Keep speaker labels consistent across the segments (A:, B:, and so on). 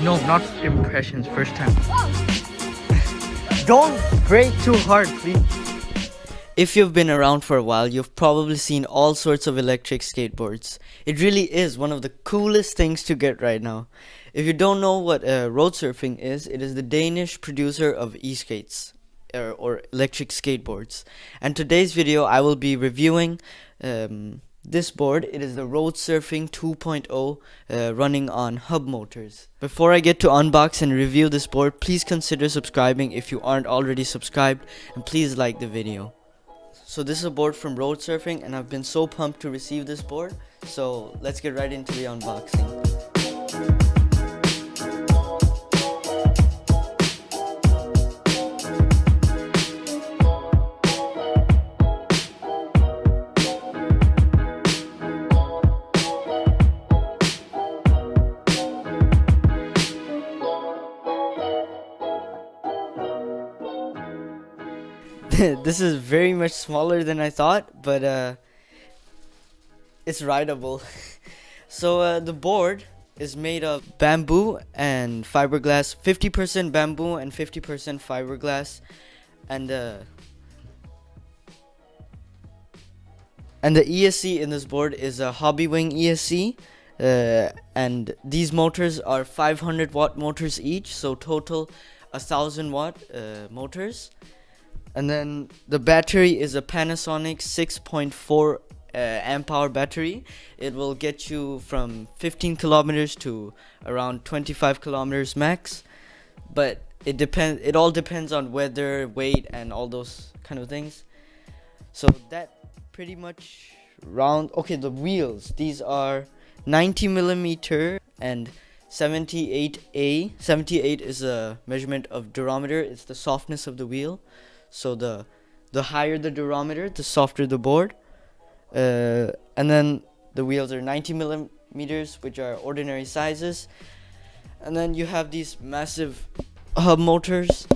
A: No, not impressions, first time. Don't brake too hard, please.
B: If you've been around for a while, you've probably seen all sorts of electric skateboards. It really is one of the coolest things to get right now. If you don't know what Roadsurfing is, it is the Danish producer of e-skates or electric skateboards. And today's video I will be reviewing this board. It is the Roadsurfing 2.0 running on hub motors. Before I get to unbox and review this board, please consider subscribing if you aren't already subscribed, and please like the video. So this is a board from Roadsurfing, and I've been so pumped to receive this board. So let's get right into the unboxing. This is very much smaller than I thought, but it's rideable. So the board is made of bamboo and fiberglass, 50% bamboo and 50% fiberglass, and the ESC in this board is a Hobby Wing ESC, and these motors are 500 watt motors each, so total 1000 watt motors. And then the battery is a Panasonic 6.4 amp hour battery. It will get you from 15 kilometers to around 25 kilometers max, but it all depends on weather, weight, and all those kind of things. So that pretty much round. Okay, the wheels, these are 90 millimeter and 78A. 78 is a measurement of durometer. It's the softness of the wheel. So the higher the durometer, the softer the board. And then the wheels are 90 millimeters, which are ordinary sizes. And then you have these massive hub motors.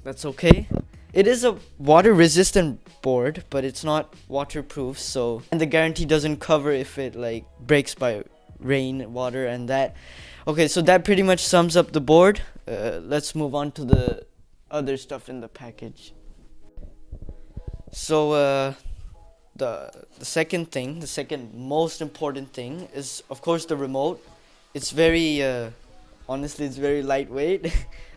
B: That's okay. It is a water resistant board, but it's not waterproof, so, and the guarantee doesn't cover if it like breaks by rain, water, and that. Okay, so that pretty much sums up the board. Let's move on to the other stuff in the package. So the second most important thing is, of course, the remote. It's very honestly, it's very lightweight.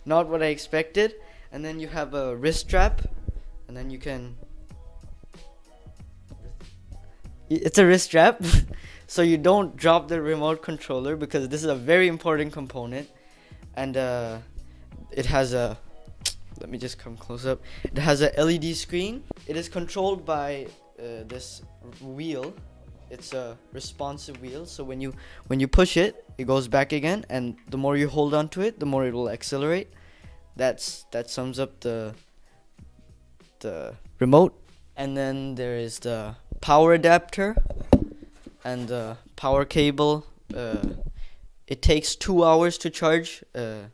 B: Not what I expected. And then you have a wrist strap, and then you can, it's a wrist strap so you don't drop the remote controller, because this is a very important component. And it has a, let me just come close up. It has a LED screen. It is controlled by this wheel. It's a responsive wheel, so when you push it, it goes back again, and the more you hold on to it, the more it will accelerate. That sums up the remote. And then there is the power adapter and the power cable. It takes 2 hours to charge. 2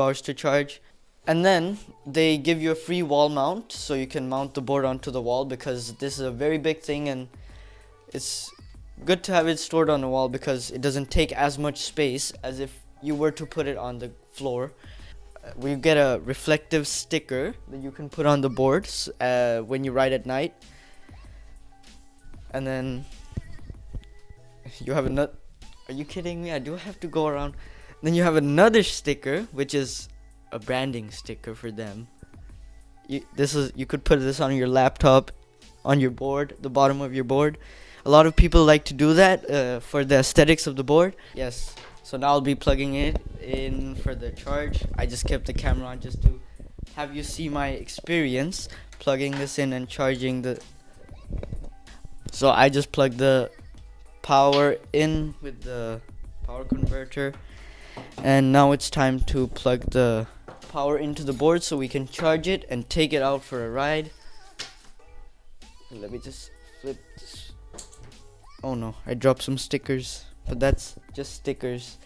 B: hours to charge. And then they give you a free wall mount, so you can mount the board onto the wall, because this is a very big thing, and it's good to have it stored on the wall because it doesn't take as much space as if you were to put it on the floor. We get a reflective sticker that you can put on the boards when you ride at night. And then you have another, are you kidding me? I do have to go around. Then you have another sticker, which is a branding sticker for them. You could put this on your laptop, on your board, the bottom of your board. A lot of people like to do that for the aesthetics of the board. Yes. So now I'll be plugging it in for the charge. I just kept the camera on just to have you see my experience plugging this in and charging the. So I just plugged the power in with the power converter, and now it's time to plug the power into the board so we can charge it and take it out for a ride. Let me just flip this. Oh no, I dropped some stickers, but that's just stickers.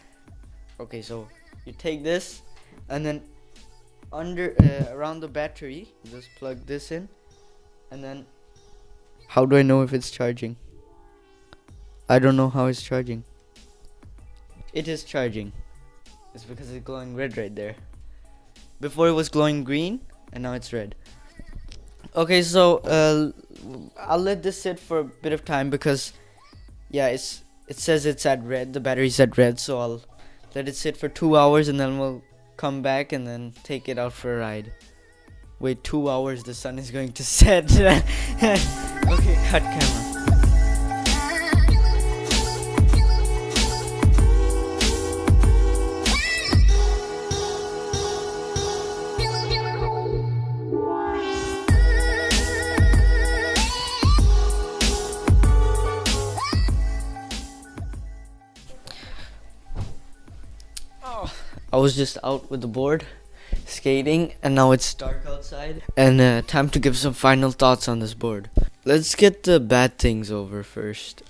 B: Okay, so you take this, and then under around the battery, just plug this in, and then how do I know if it's charging? I don't know how it's charging. It is charging. It's because it's glowing red right there. Before it was glowing green, and now it's red. Okay, so I'll let this sit for a bit of time because, yeah, it says it's at red. The battery's at red, so I'll let it sit for 2 hours, and then we'll come back and then take it out for a ride. Wait, 2 hours? The sun is going to set. Okay, cut camera. I was just out with the board, skating, and now it's dark outside. And time to give some final thoughts on this board. Let's get the bad things over first.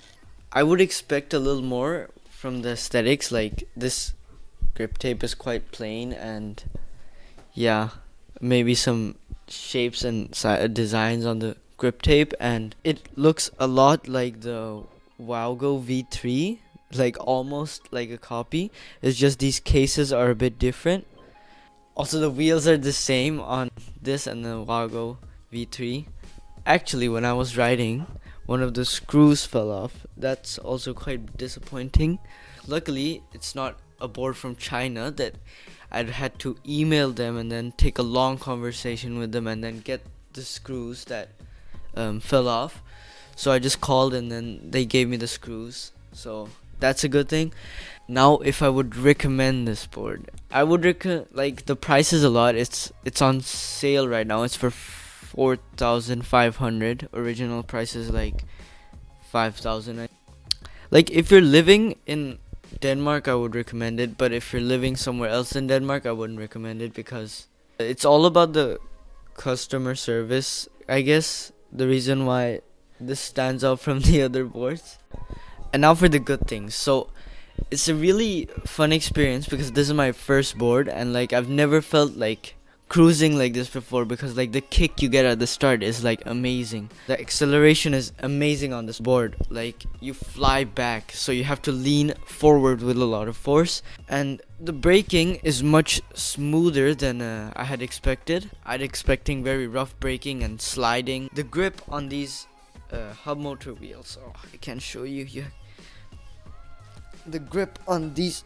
B: I would expect a little more from the aesthetics, like this grip tape is quite plain, and yeah, maybe some shapes and designs on the grip tape, and it looks a lot like the Wowgo V3. Like almost like a copy. It's just these cases are a bit different. Also, the wheels are the same on this and the Wowgo V3. Actually, when I was riding, one of the screws fell off. That's also quite disappointing. Luckily, it's not a board from China that I'd had to email them and then take a long conversation with them and then get the screws that fell off. So I just called and then they gave me the screws. So that's a good thing. Now, if I would recommend this board, I would like the price is a lot. It's on sale right now. It's for 4,500. Original price is like 5,000. Like if you're living in Denmark, I would recommend it. But if you're living somewhere else in Denmark, I wouldn't recommend it because it's all about the customer service. I guess the reason why this stands out from the other boards. And now for the good things. So it's a really fun experience because this is my first board, and like I've never felt like cruising like this before because like the kick you get at the start is like amazing. The acceleration is amazing on this board. Like you fly back, so you have to lean forward with a lot of force, and the braking is much smoother than I had expected. I'd expecting very rough braking and sliding. The grip on these hub motor wheels, oh, I can't show you here. The grip on these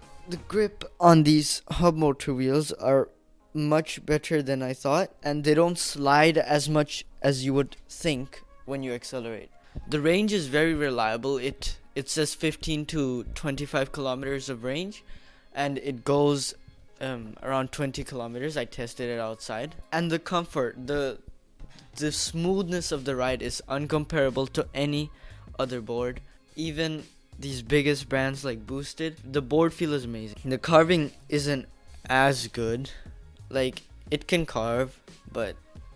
B: hub motor wheels are much better than I thought, and they don't slide as much as you would think when you accelerate. The range is very reliable. It says 15 to 25 kilometers of range, and it goes around 20 kilometers. I tested it outside, and the comfort, the smoothness of the ride is uncomparable to any other board. Even these biggest brands like Boosted, the board feel is amazing. The carving isn't as good. Like it can carve, but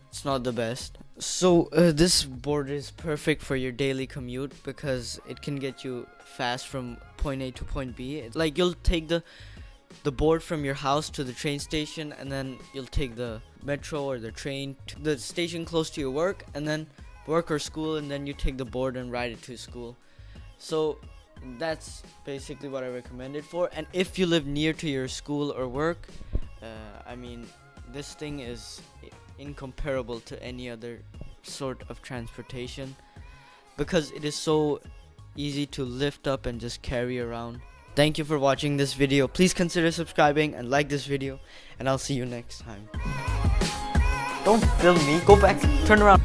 B: it's not the best. So this board is perfect for your daily commute because it can get you fast from point A to point B. It's like you'll take the board from your house to the train station, and then you'll take the metro or the train to the station close to your work, and then work or school, and then you take the board and ride it to school. So that's basically what I recommend it for. And if you live near to your school or work, I mean, this thing is incomparable to any other sort of transportation because it is so easy to lift up and just carry around. Thank you for watching this video. Please consider subscribing and like this video, and I'll see you next time. Don't film me, go back, turn around.